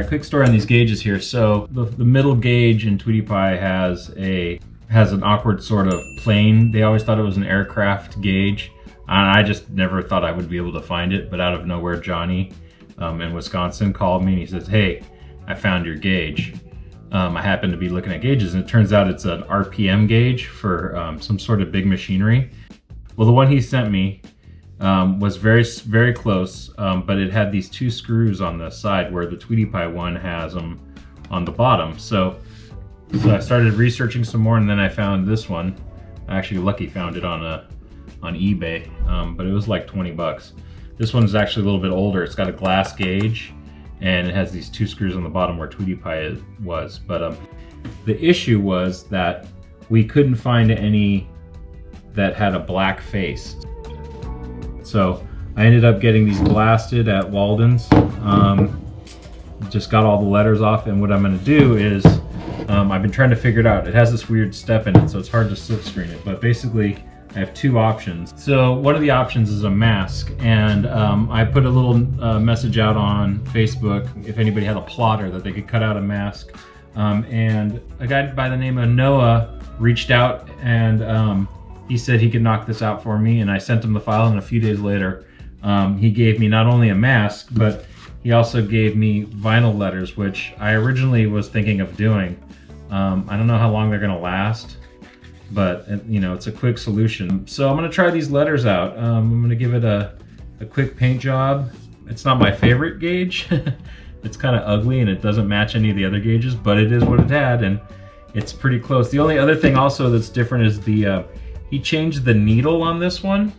right, quick story on these gauges here. So the middle gauge in Tweety Pie has an awkward sort of plane. They always thought it was an aircraft gauge. And I just never thought I would be able to find it, but out of nowhere, Johnny in Wisconsin called me and he says, "Hey, I found your gauge." I happened to be looking at gauges and it turns out it's an RPM gauge for some sort of big machinery. Well, the one he sent me was very, very close, but it had these 2 screws on the side where the Tweety Pie one has them on the bottom. So I started researching some more and then I found this one. I actually lucky found it on eBay, but it was like 20 bucks. This one's actually a little bit older. It's got a glass gauge and it has these 2 screws on the bottom where Tweety Pie was. But the issue was that we couldn't find any that had a black face. So I ended up getting these blasted at Walden's. Just got all the letters off, and what I'm gonna do is, I've been trying to figure it out. It has this weird step in it, so it's hard to silk screen it, but basically I have 2 options. So one of the options is a mask, and I put a little message out on Facebook if anybody had a plotter that they could cut out a mask. And a guy by the name of Noah reached out and he said he could knock this out for me, and I sent him the file, and a few days later he gave me not only a mask, but he also gave me vinyl letters, which I originally was thinking of doing. I don't know how long they're gonna last, but you know, it's a quick solution. So I'm gonna try these letters out. I'm gonna give it a quick paint job. It's not my favorite gauge. It's kind of ugly and it doesn't match any of the other gauges, but it is what it had and it's pretty close. The only other thing also that's different is he changed the needle on this one.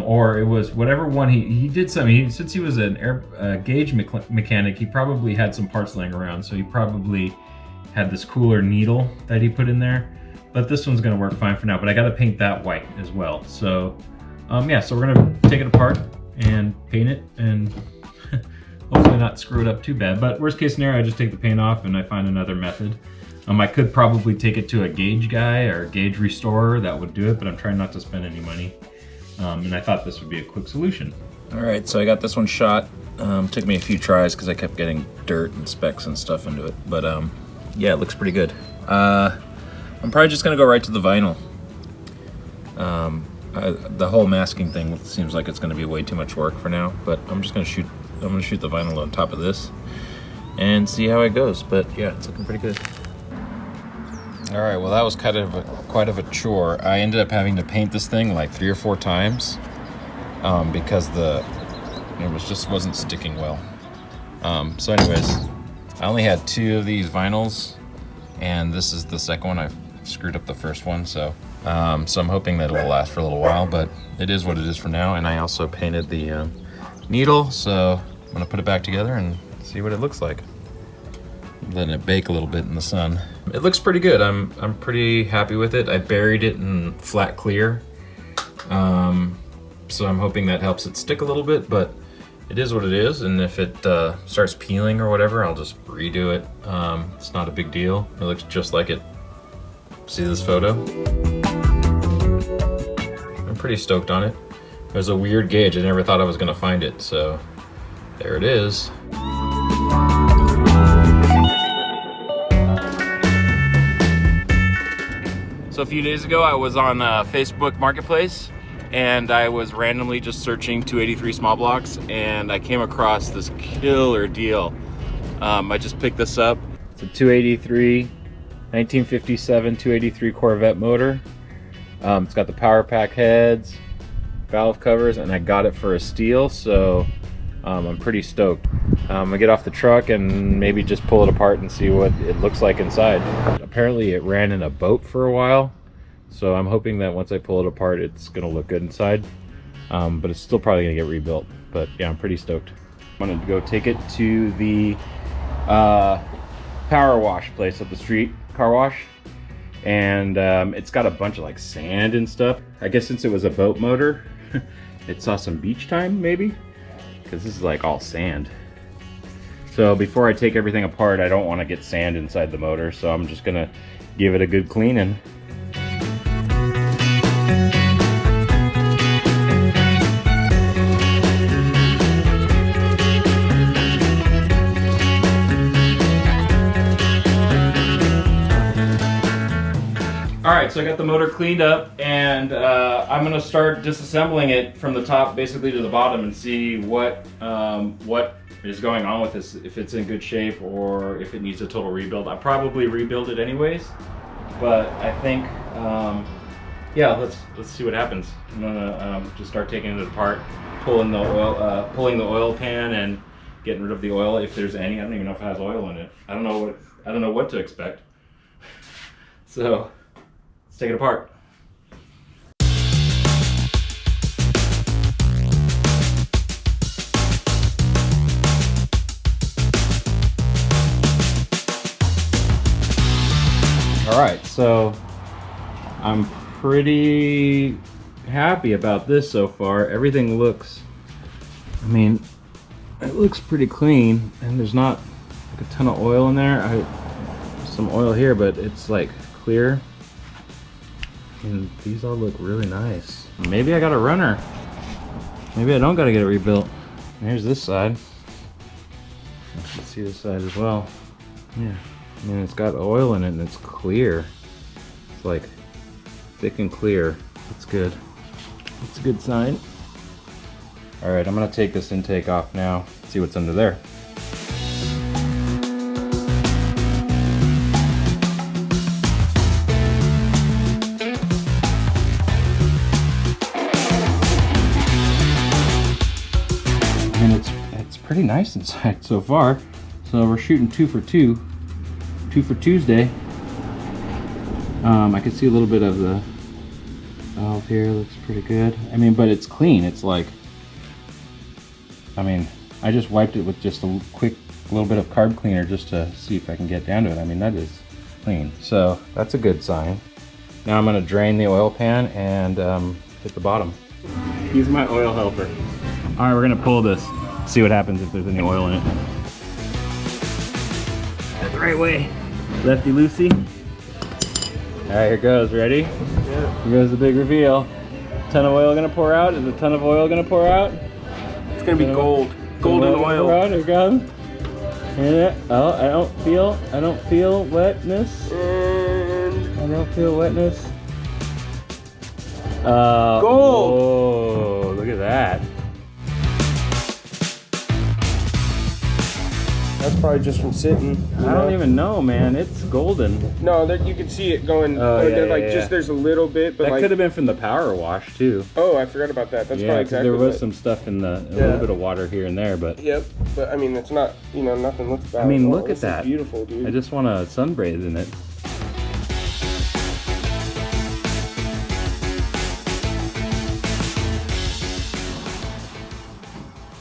Or it was whatever one he did something. Since he was a gauge mechanic, he probably had some parts laying around, so he probably had this cooler needle that he put in there. But this one's gonna work fine for now, but I gotta paint that white as well. So yeah, so we're gonna take it apart and paint it and hopefully not screw it up too bad. But worst case scenario, I just take the paint off and I find another method. I could probably take it to a gauge guy or a gauge restorer that would do it, but I'm trying not to spend any money. And I thought this would be a quick solution. All right, so I got this one shot. Took me a few tries because I kept getting dirt and specks and stuff into it. But yeah, it looks pretty good. I'm probably just gonna go right to the vinyl. The whole masking thing seems like it's gonna be way too much work for now, but I'm gonna shoot the vinyl on top of this and see how it goes. But yeah, it's looking pretty good. All right, well that was quite of a chore. I ended up having to paint this thing like 3 or 4 times because it wasn't sticking well. So anyways, I only had 2 of these vinyls, and this is the second one. I've screwed up the first one, so I'm hoping that it will last for a little while, but it is what it is for now. And I also painted the needle, so I'm gonna put it back together and see what it looks like. Letting it bake a little bit in the sun. It looks pretty good. I'm pretty happy with it. I buried it in flat clear, so I'm hoping that helps it stick a little bit, but it is what it is, and if it starts peeling or whatever, I'll just redo it. It's not a big deal. It looks just like it. See this photo? I'm pretty stoked on it. It was a weird gauge. I never thought I was gonna find it, so there it is. So a few days ago, I was on Facebook Marketplace, and I was randomly just searching 283 small blocks, and I came across this killer deal. I just picked this up. It's a 283, 1957 283 Corvette motor. It's got the power pack heads, valve covers, and I got it for a steal, so I'm pretty stoked. I'm gonna get off the truck and maybe just pull it apart and see what it looks like inside. Apparently it ran in a boat for a while, so I'm hoping that once I pull it apart it's gonna look good inside, but it's still probably gonna get rebuilt. But yeah, I'm pretty stoked. I'm gonna go take it to the power wash place up the street, car wash, and it's got a bunch of like sand and stuff. I guess since it was a boat motor it saw some beach time maybe, because this is like all sand. So before I take everything apart, I don't want to get sand inside the motor, so I'm just gonna give it a good cleaning. All right, so I got the motor cleaned up, and I'm gonna start disassembling it from the top basically to the bottom and see what is going on with this, if it's in good shape or if it needs a total rebuild. I'll probably rebuild it anyways, but I think, yeah, let's see what happens. I'm gonna just start taking it apart, pulling the oil pan and getting rid of the oil if there's any. I don't even know if it has oil in it. I don't know what to expect. So let's take it apart. All right, so I'm pretty happy about this so far. Everything looks, I mean, it looks pretty clean, and there's not like a ton of oil in there. There's some oil here, but it's like clear. And these all look really nice. Maybe I got a runner. Maybe I don't gotta get it rebuilt. And here's this side. You can see this side as well. Yeah, I mean, it's got oil in it and it's clear. It's like thick and clear. That's good. That's a good sign. All right, I'm gonna take this intake off now, see what's under there. And it's pretty nice inside so far. So we're shooting 2 for 2 for Tuesday. I can see a little bit of the valve here, looks pretty good. I mean, but it's clean. It's like, I mean, I just wiped it with just a quick little bit of carb cleaner just to see if I can get down to it. I mean, that is clean. So that's a good sign. Now I'm gonna drain the oil pan and hit the bottom. He's my oil helper. All right, we're gonna pull this, see what happens if there's any oil in it. That's the right way. Lefty loosey. All right, here goes, ready? Yeah. Here goes the big reveal. Ton of oil gonna pour out? Is a ton of oil gonna pour out? It's gonna be gold. Golden oil. Here it goes. And oh, I don't feel wetness. And I don't feel wetness. gold! Whoa, look at that. That's probably just from sitting. I don't even know, man. It's golden. No, there, you can see it going. There's a little bit, but that like could have been from the power wash too. Oh, I forgot about that. That's Yeah, probably 'cause exactly. there was what- some stuff in the a little bit of water here and there, but Yep, but I mean, it's not. Nothing looks bad. I mean, at all. look at This is that. beautiful, dude. I just want to sunbathe in it.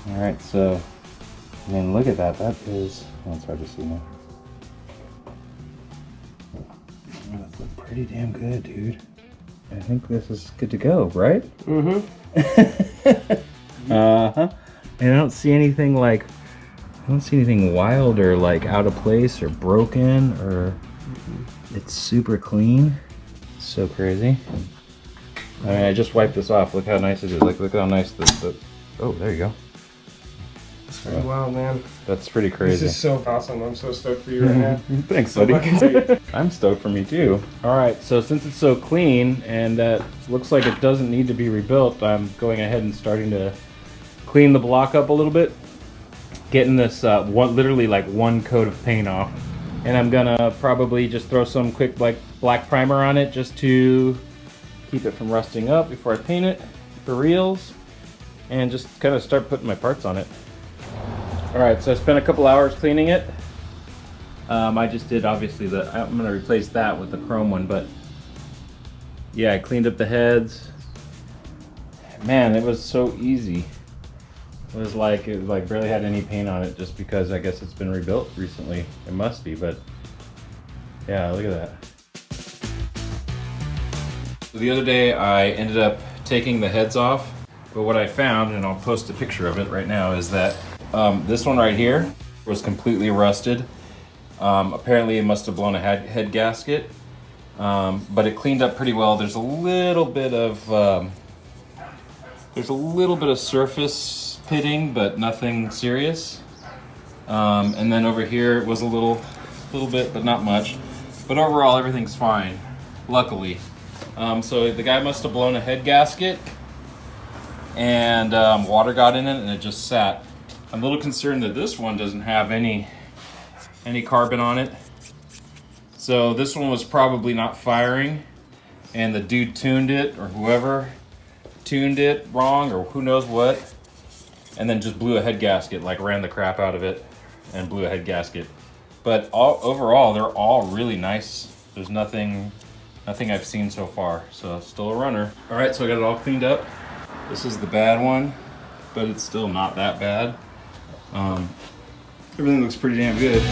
All right, so I mean, look at that. That is. Oh, it's hard to see now. Oh, that's pretty damn good, dude. I think this is good to go, right? Mm-hmm. Uh-huh. And I don't see anything like, I don't see anything wild or like out of place or broken or it's super clean. So crazy. I mean, I just wiped this off. Look how nice it is. Like, look how nice the oh, there you go. It's pretty wild, man. That's pretty crazy. This is so awesome. I'm so stoked for you right now. Thanks, So buddy. fucking sweet. I'm stoked for me too. All right, so since it's so clean and looks like it doesn't need to be rebuilt, I'm going ahead and starting to clean the block up a little bit, getting this literally like one coat of paint off, and I'm gonna probably just throw some quick black primer on it just to keep it from rusting up before I paint it for reals, and just kind of start putting my parts on it. All right, so I spent a couple hours cleaning it. I just did obviously I'm gonna replace that with the chrome one, but yeah, I cleaned up the heads. Man, it was so easy. It was like barely had any paint on it just because I guess it's been rebuilt recently. It must be, but yeah, look at that. So the other day I ended up taking the heads off, but what I found, and I'll post a picture of it right now, is that this one right here was completely rusted. Apparently it must have blown a head gasket, but it cleaned up pretty well. There's a little bit of surface pitting, but nothing serious. And then over here it was a little bit, but not much. But overall everything's fine. luckily. So the guy must have blown a head gasket, and water got in it, and it just sat. I'm a little concerned that this one doesn't have any carbon on it. So this one was probably not firing, and the dude tuned it, or whoever tuned it wrong, or who knows what, and then just blew a head gasket, like ran the crap out of it and blew a head gasket. But overall, they're all really nice. There's nothing I've seen so far, so still a runner. All right, so I got it all cleaned up. This is the bad one, but it's still not that bad. Everything looks pretty damn good.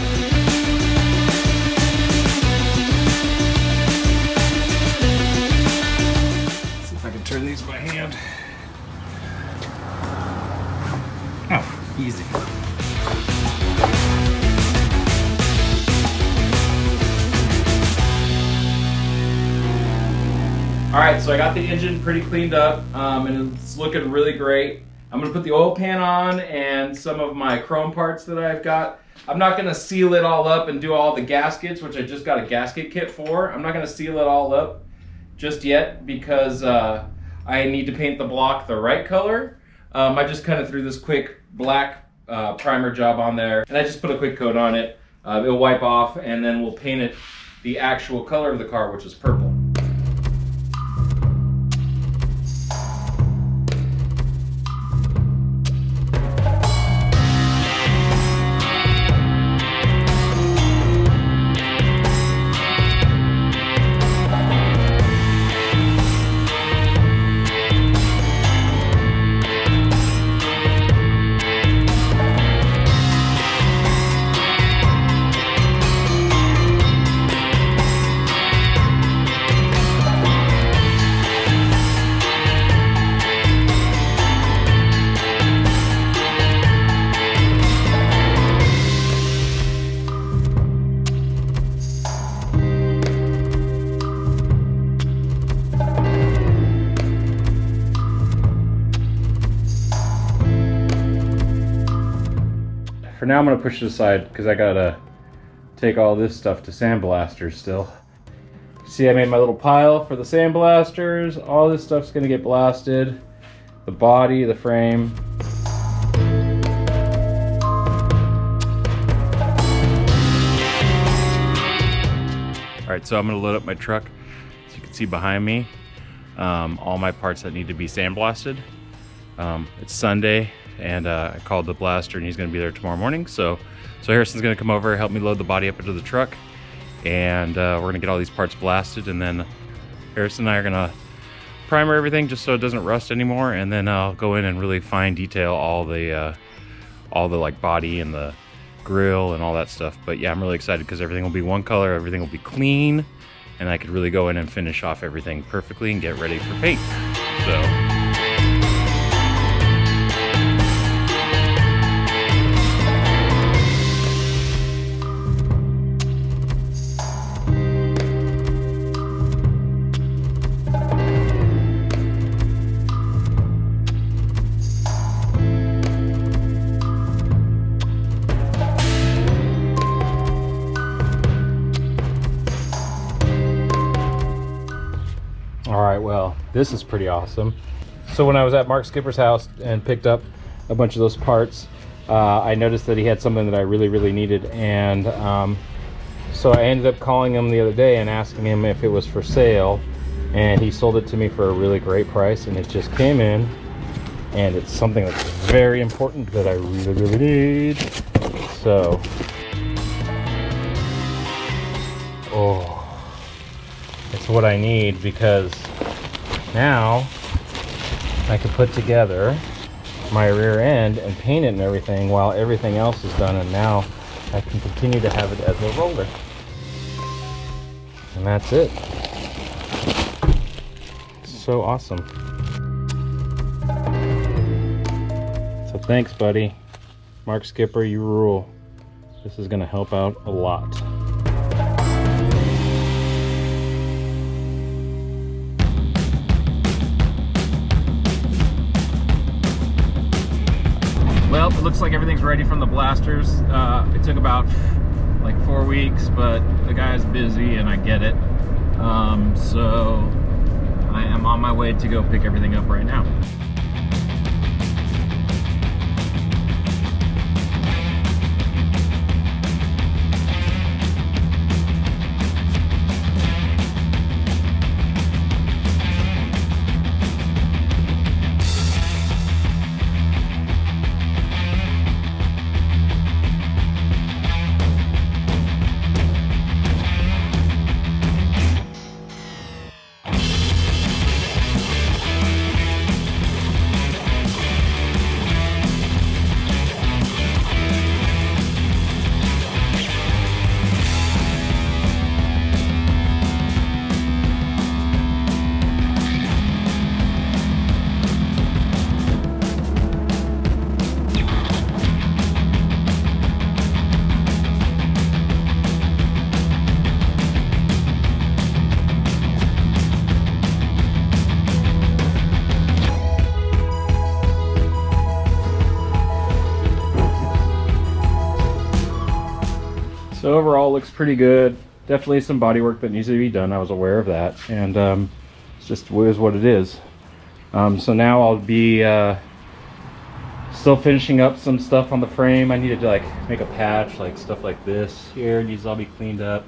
Let's see if I can turn these by hand. Oh, easy. All right, so I got the engine pretty cleaned up, and it's looking really great. I'm gonna put the oil pan on and some of my chrome parts that I've got. I'm not gonna seal it all up and do all the gaskets, which I just got a gasket kit for. I'm not gonna seal it all up just yet because I need to paint the block the right color. I just kind of threw this quick black primer job on there, and I just put a quick coat on it. It'll wipe off, and then we'll paint it the actual color of the car, which is purple. For now, I'm gonna push it aside because I gotta take all this stuff to sandblasters still. See, I made my little pile for the sandblasters. All this stuff's gonna get blasted. The body, the frame. All right, so I'm gonna load up my truck. As you can see behind me, all my parts that need to be sandblasted. It's Sunday, and I called the blaster, and he's gonna be there tomorrow morning. So Harrison's gonna come over, help me load the body up into the truck, and we're gonna get all these parts blasted, and then Harrison and I are gonna primer everything just so it doesn't rust anymore, and then I'll go in and really fine detail all the like body and the grill and all that stuff. But yeah, I'm really excited because everything will be one color, everything will be clean, and I could really go in and finish off everything perfectly and get ready for paint. So. All right, well, this is pretty awesome. So when I was at Mark Skipper's house and picked up a bunch of those parts, I noticed that he had something that I really needed, and so I ended up calling him the other day and asking him if it was for sale, and he sold it to me for a really great price, and it just came in, and it's something that's very important that I really need. So, oh, it's what I need, because now I can put together my rear end and paint it and everything while everything else is done, and now I can continue to have it as a roller. And that's it. So awesome. So thanks, buddy. Mark Skipper, you rule. This is gonna help out a lot. Well, it looks like everything's ready from the blasters. It took about like 4 weeks, but the guy's busy and I get it. So I am on my way to go pick everything up right now. So overall, looks pretty good. Definitely some body work that needs to be done. I was aware of that, and it's just is what it is. So now I'll be still finishing up some stuff on the frame. I needed to like make a patch, like stuff like this here needs to all be cleaned up.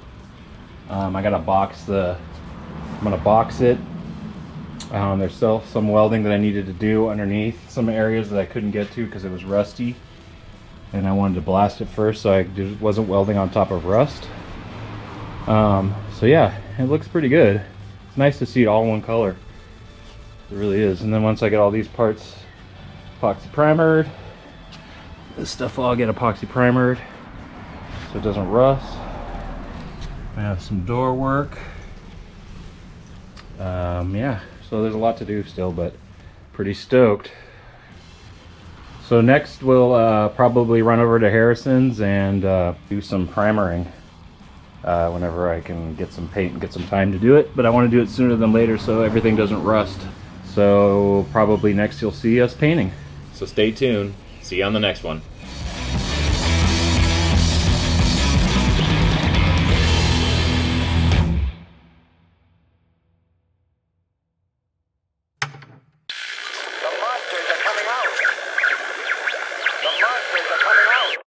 I gotta I'm gonna box it. There's still some welding that I needed to do underneath some areas that I couldn't get to because it was rusty. And I wanted to blast it first so I wasn't welding on top of rust. So yeah, it looks pretty good. It's nice to see it all in one color. It really is. And then once I get all these parts epoxy primered, this stuff will all get epoxy primered so it doesn't rust. I have some door work. Yeah, so there's a lot to do still, but pretty stoked. So next we'll probably run over to Harrison's and do some primering whenever I can get some paint and get some time to do it. But I want to do it sooner than later so everything doesn't rust. So probably next you'll see us painting. So stay tuned. See you on the next one.